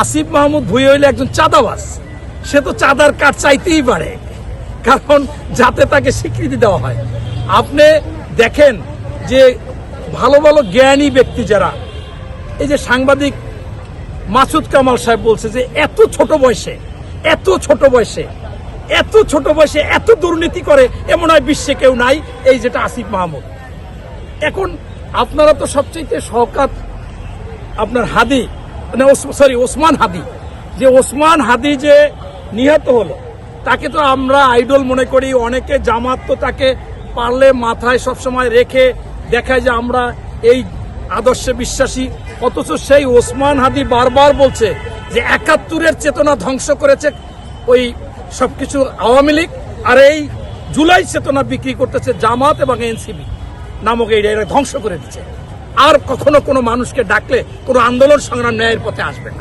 আসিফ মাহমুদ ভুঁই হইলে একজন চাঁদাবাজ, সে তো চাঁদার কাঠ চাইতেই পারে, কারণ যাতে তাকে স্বীকৃতি দেওয়া হয়। আপনি দেখেন যে ভালো ভালো জ্ঞানী ব্যক্তি যারা, এই যে সাংবাদিক মাসুদ কামাল সাহেব বলছে যে এত ছোট বয়সে এত দুর্নীতি করে এমন হয় বিশ্বে কেউ নাই, এই যেটা আসিফ মাহমুদ। এখন আপনারা তো সবচেয়ে শওকত আপনার হাদি, ওসমান হাদি, যে ওসমান হাদি যে নিহত হলো, তাকে তো আমরা আইডল মনে করি। অনেকে জামাত তো তাকে পারলে মাথায় সবসময় রেখে দেখায় যে আমরা এই আদর্শে বিশ্বাসী, অথচ সেই ওসমান হাদি বারবার বলছে যে ৭১-এর চেতনা ধ্বংস করেছে ওই সবকিছু আওয়ামী লীগ, আর এই জুলাই চেতনা বিক্রি করতেছে জামাত এবং এনসিপি নামক এরা ধ্বংস করে দিচ্ছে। আর কখনো কোনো মানুষকে ডাকলে কোনো আন্দোলন সংগ্রাম ন্যায়ের পথে আসবে না।